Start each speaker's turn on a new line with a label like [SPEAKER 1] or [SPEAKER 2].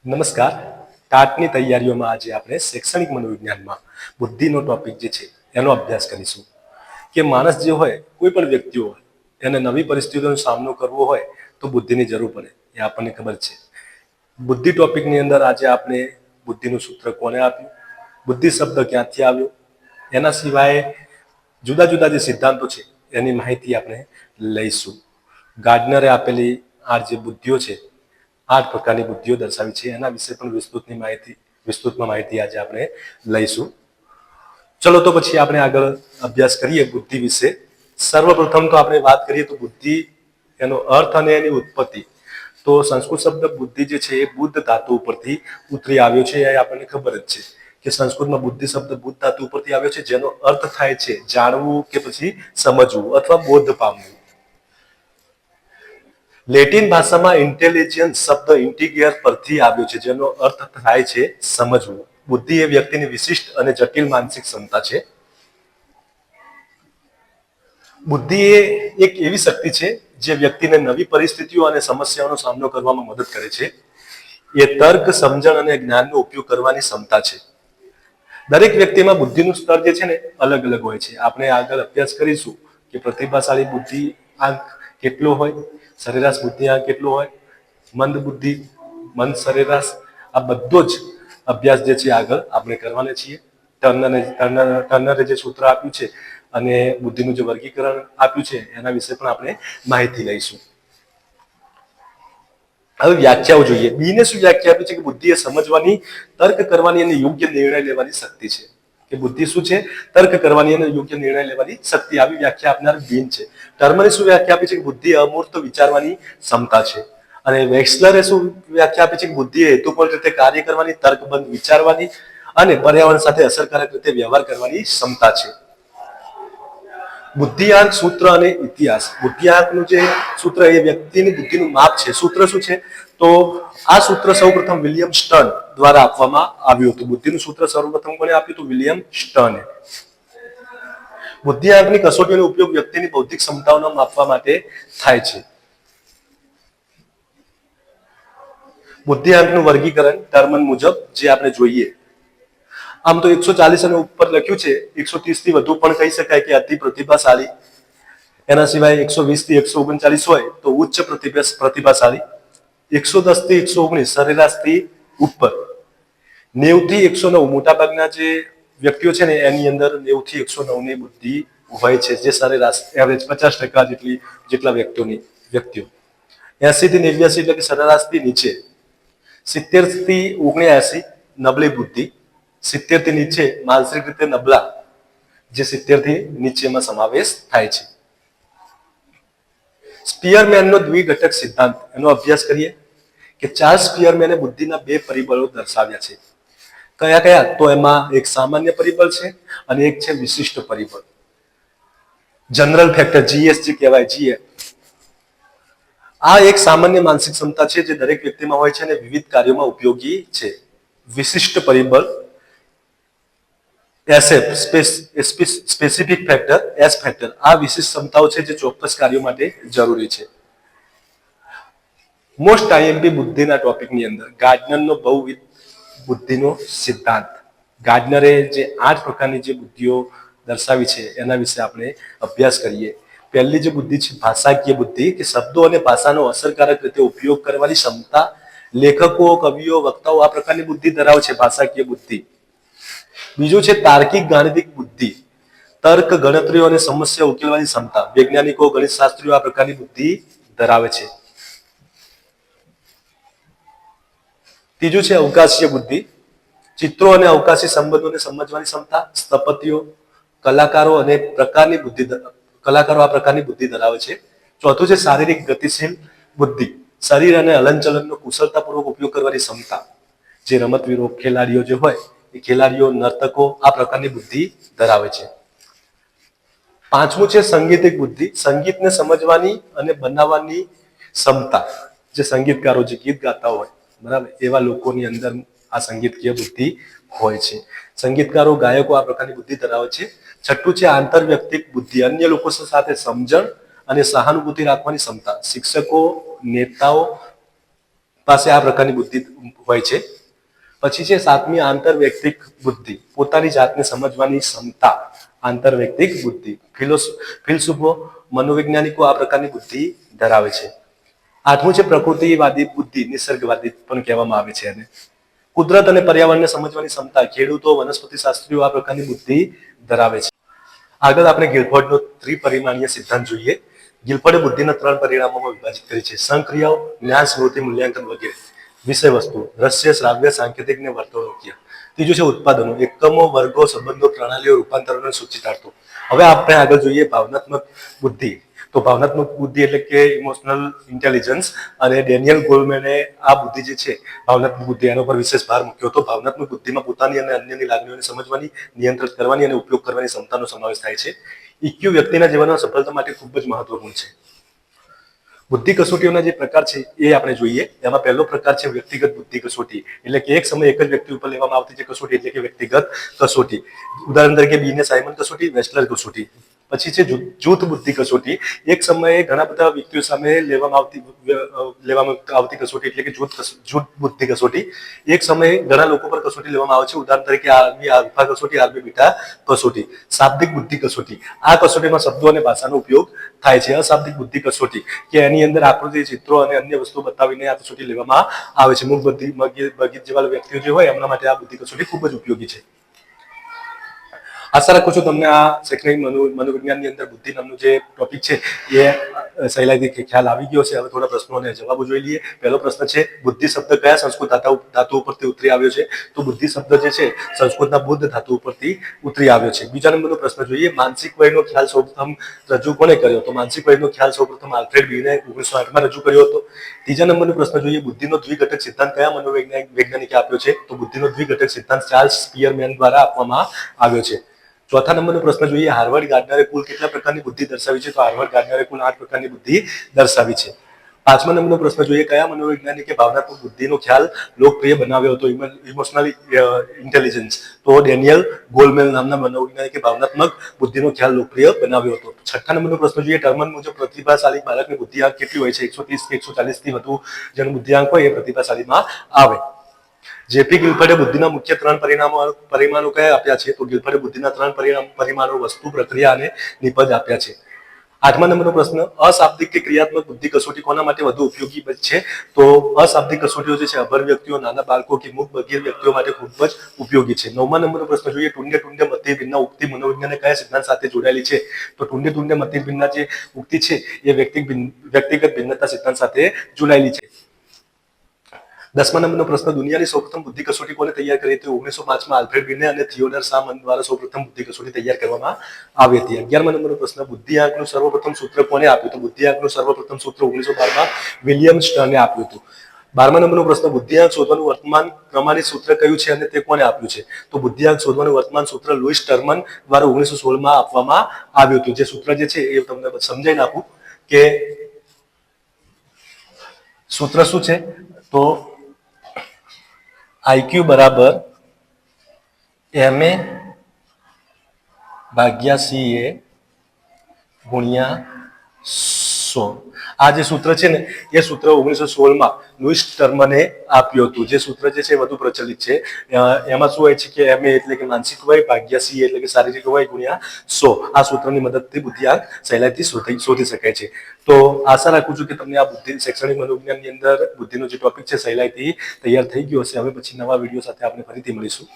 [SPEAKER 1] નમસ્કાર. ટાટની તૈયારીઓમાં આજે આપણે શૈક્ષણિક મનોવિજ્ઞાનમાં બુદ્ધિનો ટોપિક જે છે એનો અભ્યાસ કરીશું કે માણસ જે હોય, કોઈ પણ વ્યક્તિ હોય, એને નવી પરિસ્થિતિનો સામનો કરવો હોય તો બુદ્ધિની જરૂર પડે, એ આપણને ખબર છે. બુદ્ધિ ટોપિકની અંદર આજે આપણે બુદ્ધિનું સૂત્ર કોને આપ્યું, બુદ્ધિ શબ્દ ક્યાંથી આવ્યો, એના સિવાય જુદા જુદા જે સિદ્ધાંતો છે એની માહિતી આપણે લઈશું. ગાર્ડનરે આપેલી આ જે બુદ્ધિઓ છે, 8 પ્રકારની બુદ્ધિઓ દર્શાવી છે, એના વિશે પણ વિસ્તૃતમાં માહિતી આજે આપણે લઈશું. ચલો તો પછી આપણે આગળ અભ્યાસ કરીએ બુદ્ધિ વિશે. સર્વપ્રથમ તો આપણે વાત કરીએ તો બુદ્ધિ, એનો અર્થ અને એની ઉત્પત્તિ. તો સંસ્કૃત શબ્દ બુદ્ધિ જે છે એ બુદ્ધ ધાતુ ઉપરથી ઉતરી આવ્યો છે, એ આપણને ખબર જ છે કે સંસ્કૃતમાં બુદ્ધિ શબ્દ બુદ્ધ ધાતુ ઉપરથી આવ્યો છે, જેનો અર્થ થાય છે જાણવું કે પછી સમજવું અથવા બોધ પામવું. લેટિન ભાષામાં ઇન્ટેલિજન્સ શબ્દ ઇન્ટિગિયર પરથી આવ્યો છે, જેનો અર્થ થાય છે સમજવું. બુદ્ધિ એ વ્યક્તિની વિશિષ્ટ અને જટિલ માનસિક ક્ષમતા છે. બુદ્ધિ એ એક એવી શક્તિ છે જે વ્યક્તિને નવી પરિસ્થિતિઓ અને સમસ્યાઓનો સામનો કરવામાં મદદ કરે છે. એ તર્ક, સમજણ અને જ્ઞાનનો ઉપયોગ કરવાની ક્ષમતા છે. દરેક વ્યક્તિમાં બુદ્ધિનું સ્તર જે છે ને અલગ અલગ હોય છે. આપણે આગળ અભ્યાસ કરીશું કે પ્રતિભાશાળી બુદ્ધિ આંક કેટલો હોય, સરેરાશ બુદ્ધિઆંક કેટલો હોય, મંદ બુદ્ધિ, મંદ સરેરાશ, આ બધો જ અભ્યાસ જે છે આગળ આપણે કરવાના છીએ. ટર્નરે જે સૂત્ર આપ્યું છે અને બુદ્ધિનું જે વર્ગીકરણ આપ્યું છે એના વિશે પણ આપણે માહિતી લઈશું. હવે વ્યાખ્યાઓ જોઈએ. બીને શું વ્યાખ્યા આપી છે કે બુદ્ધિ એ સમજવાની, તર્ક કરવાની અને યોગ્ય નિર્ણય લેવાની શક્તિ છે. કે બુદ્ધિ શું છે? તર્ક કરવાની અને યોગ્ય નિર્ણય લેવાની શક્તિ. આવી વ્યાખ્યા આપનાર બીન છે. ટર્મને શું વ્યાખ્યા આપી છે કે બુદ્ધિ અમૂર્ત વિચારવાની ક્ષમતા છે. અને વેક્સલરે શું વ્યાખ્યા આપી છે કે બુદ્ધિ હેતુપૂર્ણ રીતે કાર્ય કરવાની, તર્કબદ્ધ વિચારવાની અને પર્યાવરણ સાથે અસરકારક રીતે વ્યવહાર કરવાની ક્ષમતા છે. બુદ્ધિઆંક, સૂત્ર અને ઇતિહાસ. બુદ્ધિઆંકનું જે સૂત્ર એ વ્યક્તિની બુદ્ધિનું માપ છે. સૂત્ર શું છે? તો આ સૂત્ર સૌપ્રથમ વિલિયમ સ્ટર્ન દ્વારા આપવામાં આવ્યું હતું. બુદ્ધિનું સૂત્ર સર્વપ્રથમ કોણે આપ્યું હતું? વિલિયમ સ્ટર્ને. બુદ્ધિઆંકની કસોટીનો ઉપયોગ વ્યક્તિની બૌદ્ધિક ક્ષમતાઓને માપવા માટે થાય છે. બુદ્ધિઆંકનું વર્ગીકરણ ટર્મન મુજબ જે આપણે જોઈએ. આમ તો 140 અને ઉપર લખ્યું છે. 130 થી વધુ પણ કહી શકાય કે અતિ પ્રતિભાશાળી. એના સિવાય 120 થી 139 હોય તો ઉચ્ચ પ્રતિભાશાળી. 110 થી 119 સરેરાશથી ઉપર. 90 થી 109 મોટાભાગના જે વ્યક્તિઓ છે ને એની અંદર 90 થી 109 ની બુદ્ધિ હોય છે, જે સરેરાશ એવરેજ 50% જેટલા વ્યક્તિઓ. 80 થી 89 એટલે કે સરેરાશથી નીચે. 70 થી 79 નબળી બુદ્ધિ. 70 થી નીચે માનસિક રીતે નબળા, જે 70 થી નીચેમાં સમાવેશ થાય છે. સ્પિયરમેનનો દ્વિઘટક સિદ્ધાંત, એનો અભ્યાસ કરીએ કે ચાર્લ્સ સ્પિયરમેને બુદ્ધિના 2 પરિબળો દર્શાવ્યા છે. કયા કયા? તો એમાં એક સામાન્ય પરિબળ છે અને એક છે વિશિષ્ટ પરિબળ. જનરલ ફેક્ટર, જીએસ જે કહેવાય, જીએ. આ એક સામાન્ય માનસિક ક્ષમતા છે જે દરેક વ્યક્તિમાં હોય છે અને વિવિધ કાર્યોમાં ઉપયોગી છે. વિશિષ્ટ પરિબળ SF, specific factor, S factor, આ વિશિષ્ટ ક્ષમતાઓ છે જે ચોક્કસ કાર્યો માટે જરૂરી છે. મોસ્ટ આઈએમપી બુદ્ધિના ટોપિકની અંદર ગાર્ડનરનો બહુવિધ બુદ્ધિનો સિદ્ધાંત. ગાર્ડનરે જે 8 પ્રકારની જે બુદ્ધિઓ દર્શાવી છે એના વિશે આપણે અભ્યાસ કરીએ. પહેલી જે બુદ્ધિ છે ભાષાકીય બુદ્ધિ, કે શબ્દો અને ભાષાનો અસરકારક રીતે ઉપયોગ કરવાની ક્ષમતા. લેખકો, કવિઓ, વક્તાઓ આ પ્રકારની બુદ્ધિ ધરાવે છે, ભાષાકીય બુદ્ધિ. બીજું છે તાર્કિક ગાણિતિક બુદ્ધિ, તર્ક, ગણતરીઓ અને સમસ્યા ઉકેલવાની ક્ષમતા. વૈજ્ઞાનિકો, ગણિતશાસ્ત્રીઓ આ પ્રકારની બુદ્ધિ ધરાવે છે. ત્રીજું છે અવકાશીય બુદ્ધિ, ચિત્રો અને અવકાશી સંબંધોને સમજવાની ક્ષમતા. સ્થપતિઓ, કલાકારો આ પ્રકારની બુદ્ધિ ધરાવે છે. ચોથું છે શારીરિક ગતિશીલ બુદ્ધિ, શરીર અને હલનચલનનો કુશળતાપૂર્વક ઉપયોગ કરવાની ક્ષમતા. જે રમતવીરો, ખેલાડીઓ જે હોય એ ખેલાડીઓ, નર્તકો આ પ્રકારની બુદ્ધિ ધરાવે છે. પાંચમું છે સંગીતિક બુદ્ધિ, સંગીતને સમજવાની અને બનાવવાની ક્ષમતા. જે સંગીતકારો જે ગીત ગાતા હોય, બરાબર, એવા લોકોની અંદર આ સંગીતકીય બુદ્ધિ હોય છે. સંગીતકારો, ગાયકો આ પ્રકારની બુદ્ધિ ધરાવે છે. છઠ્ઠું છે આંતરવ્યક્તિક બુદ્ધિ, અન્ય લોકો સાથે સમજણ અને સહાનુભૂતિ રાખવાની ક્ષમતા. શિક્ષકો, નેતાઓ પાસે આ પ્રકારની બુદ્ધિ હોય છે. પછી છે સાતમી આંતરવૈયક્તિક બુદ્ધિ, પોતાની જાતને સમજવાની ક્ષમતા. આંતરવૈયક્તિક બુદ્ધિ, ફિલસૂફો, મનોવૈજ્ઞાનિકો આ પ્રકારની બુદ્ધિ ધરાવે છે. આઠમું છે પ્રકૃતિવાદી બુદ્ધિ, નિસર્ગવાદી પણ કહેવામાં આવે છે એને. કુદરત અને પર્યાવરણને સમજવાની ક્ષમતા, ખેડૂતો, વનસ્પતિ શાસ્ત્રીઓ આ પ્રકારની બુદ્ધિ ધરાવે છે. આગળ આપણે ગિલફોર્ડનો ત્રિપરિમાણીય સિદ્ધાંત જોઈએ. ગિલફોર્ડે બુદ્ધિના 3 પરિમાણોમાં વિભાજિત કરી છે: સંક્રિયાઓ, જ્ઞાન, સ્મૃતિ, મૂલ્યાંકન વગેરે. વિષય વસ્તુ, દ્રશ્ય, શ્રાવ્ય, સાંકેતિક ને વર્તણૂકીય. ત્રીજું છે ઉત્પાદનો, એકમો, વર્ગો, સંબંધો, પ્રણાલીઓ, રૂપાંતરોને સૂચિતાર્થો. હવે આપણે આગળ જોઈએ ભાવનાત્મક બુદ્ધિ. તો ભાવનાત્મક બુદ્ધિ એટલે કે ઇમોશનલ ઇન્ટેલિજન્સ, અને ડેનિયલ ગોલમેને આ બુદ્ધિ જે છે ભાવનાત્મક બુદ્ધિ એના પર વિશેષ ભાર મૂક્યો હતો. ભાવનાત્મક બુદ્ધિમાં પોતાની અને અન્યની લાગણીઓને સમજવાની, નિયંત્રિત કરવાની અને ઉપયોગ કરવાની ક્ષમતાનો સમાવેશ થાય છે. ઇક્યુ વ્યક્તિના જીવનમાં સફળતા માટે ખૂબ જ મહત્વપૂર્ણ છે. બુદ્ધિ કસોટીઓના જે પ્રકાર છે એ આપણે જોઈએ. એમાં પહેલો પ્રકાર છે વ્યક્તિગત બુદ્ધિ કસોટી, એટલે કે એક સમયે એક જ વ્યક્તિ ઉપર લેવામાં આવતી જે કસોટી એટલે કે વ્યક્તિગત કસોટી. ઉદાહરણ તરીકે બીને સાયમન કસોટી, વેસ્ટલર કસોટી. પછી છે જૂથ બુદ્ધિ કસોટી, એક સમયે ઘણા બધા વ્યક્તિઓ સામે લેવામાં આવતી કસોટી એટલે કે જૂથ બુદ્ધિ કસોટી. એક સમયે ઘણા લોકો પર કસોટી લેવામાં આવે છે. ઉદાહરણ તરીકે આરબી આલ્ફા કસોટી, આરબી બીટા કસોટી. શાબ્દિક બુદ્ધિ કસોટી, આ કસોટીમાં શબ્દો અને ભાષાનો ઉપયોગ થાય છે. અશાબ્દિક બુદ્ધિ કસોટી, કે એની અંદર આકૃતિ, ચિત્રો અને અન્ય વસ્તુઓ બતાવીને આ કસોટી લેવામાં આવે છે. મૂક બુદ્ધિ મગજ જેવા વ્યક્તિઓ જે હોય એમના માટે આ બુદ્ધિ કસોટી ખૂબ જ ઉપયોગી છે. આશા રાખું છું તમને આ શૈક્ષણિક મનોવિજ્ઞાનની અંદર બુદ્ધિ નામનું જે ટોપિક છે એ સહેલાઈથી ખ્યાલ આવી ગયો છે. હવે થોડા પ્રશ્નો અને જવાબો જોઈ લઈએ. પહેલો પ્રશ્ન છે સબુદ્ધિ શબ્દ કયા સંસ્કૃત ધાતુ ઉપરથી ઉતરી આવ્યો છે? તો બુદ્ધિ શબ્દ જે છે સંસ્કૃતના બુદ્ધ ધાતુ ઉપરથી ઉતરી આવ્યો છે. બીજા નંબરનો પ્રશ્ન જોઈએ, માનસિક વયનો ખ્યાલ સૌપ્રથમ રજૂ કોને કર્યો? તો માનસિક વયનો ખ્યાલ સૌપ્રથમ આલ્ફ્રેડ બીને 1908માં રજૂ કર્યો હતો. ત્રીજા નંબરનો પ્રશ્ન જોઈએ, બુદ્ધિનો દ્વિઘટક સિદ્ધાંત કયા મનોવૈજ્ઞાનિકે આપ્યો છે? તો બુદ્ધિનો દ્વિઘટક સિદ્ધાંત ચાર્લ્સ સ્પીયરમેન દ્વારા આપવામાં આવ્યો છે. ચોથા નંબરનો પ્રશ્ન જોઈએ, હાર્વર્ડ ગાર્ડનરે કુલ કેટલા પ્રકારની બુદ્ધિ દર્શાવી છે? તો હાર્વર્ડ ગાર્ડનરે કુલ 8 પ્રકારની બુદ્ધિ દર્શાવી છે. પાંચમા નંબરનો પ્રશ્ન જોઈએ, કયા મનોવૈજ્ઞાનિકે ભાવનાત્મક બુદ્ધિનો ખ્યાલ લોકપ્રિય બનાવ્યો હતો? Emotional intelligence. તો ડેનિયલ ગોલમેન નામના મનોવૈજ્ઞાનિકે ભાવનાત્મક બુદ્ધિનો ખ્યાલ લોકપ્રિય બનાવ્યો હતો. છઠ્ઠા નંબરનો પ્રશ્ન જોઈએ, ટર્મન મુજબ પ્રતિભાશાળી બાળકની બુદ્ધિઆંક કેટલી હોય છે? 130 કે 140 થી વધુ જેનો બુદ્ધિઆંક હોય એ પ્રતિભાશાળીમાં આવે. જેપી ગિલફર્ડે બુદ્ધિના મુખ્ય 3 પરિમાણો કયા આપ્યા છે? તો ગિલફર્ડે બુદ્ધિના 3 પરિમાણો વસ્તુ, પ્રક્રિયા અને નિપજ આપ્યા છે. આઠમા નંબરનો પ્રશ્ન, અશાબ્દિક કે ક્રિયાત્મક બુદ્ધિ કસોટી કોના માટે વધુ ઉપયોગી છે? તો અશાબ્દિક કસોટીઓ જે છે અભર વ્યક્તિઓ, નાના બાળકો કે મૂક બધિર વ્યક્તિઓ માટે ખૂબ જ ઉપયોગી છે. નવમા નંબરનો પ્રશ્ન જોઈએ, ટુંડે ટુંડે મતિ ભિન્ના ઉક્તિ મનોવિજ્ઞાનને કયા સિદ્ધાંત સાથે જોડાયેલી છે? તો ટુંડે ટુંડે મતિ ભિન્ના જે ઉક્તિ છે એ વ્યક્તિગત ભિન્નતા સિદ્ધાંત સાથે જોડાયેલી છે. 10મા નંબરનો પ્રશ્ન, દુનિયાની સૌપ્રથમ બુદ્ધિ કસોટી કોને તૈયાર કરી હતી? 1905માં આલ્ફ્રેડ બીને અને થિયોડર સામન દ્વારા સૌપ્રથમ બુદ્ધિ કસોટી તૈયાર કરવામાં આવી હતી. 11મા નંબરનો પ્રશ્ન, બુદ્ધિઆંકનું સર્વપ્રથમ સૂત્ર કોને આપ્યું? તો બુદ્ધિઆંકનું સર્વપ્રથમ સૂત્ર 1912માં વિલિયમ સ્ટર્ને આપ્યું હતું. 12મા નંબરનો પ્રશ્ન, બુદ્ધિઆંક શોધવાનું વર્તમાન પ્રમાણિત સૂત્ર કયું છે અને તે કોને આપ્યું છે? તો બુદ્ધિઆંક શોધવાનું વર્તમાન સૂત્ર લુઈસ ટર્મન દ્વારા 1916માં આપવામાં આવ્યું હતું. જે સૂત્ર જે છે એ તમને સમજાવી નાખું કે સૂત્ર શું છે. તો IQ બરાબર MA ભાગ્યા CA ગુણ્યા 100. આ જે સૂત્ર છે ને એ સૂત્ર 1916માં લુઈસ ટર્મને આપ્યું હતું. જે સૂત્ર જે છે વધુ પ્રચલિત છે. એમાં શું હોય છે કે MA એટલે કે માનસિક વય ભાગ્યા CA એટલે કે શારીરિક વય ગુણ્યા 100. આ સૂત્રની મદદથી બુદ્ધિઆંક સહેલાઈથી શોધી શકાય છે. તો આશા રાખું છું કે તમને આ બુદ્ધિ શૈક્ષણિક મનોવિજ્ઞાનની અંદર બુદ્ધિનો જે ટોપિક છે સહેલાઈથી તૈયાર થઈ ગયો હશે. હવે પછી નવા વિડીયો સાથે આપણે ફરીથી મળીશું.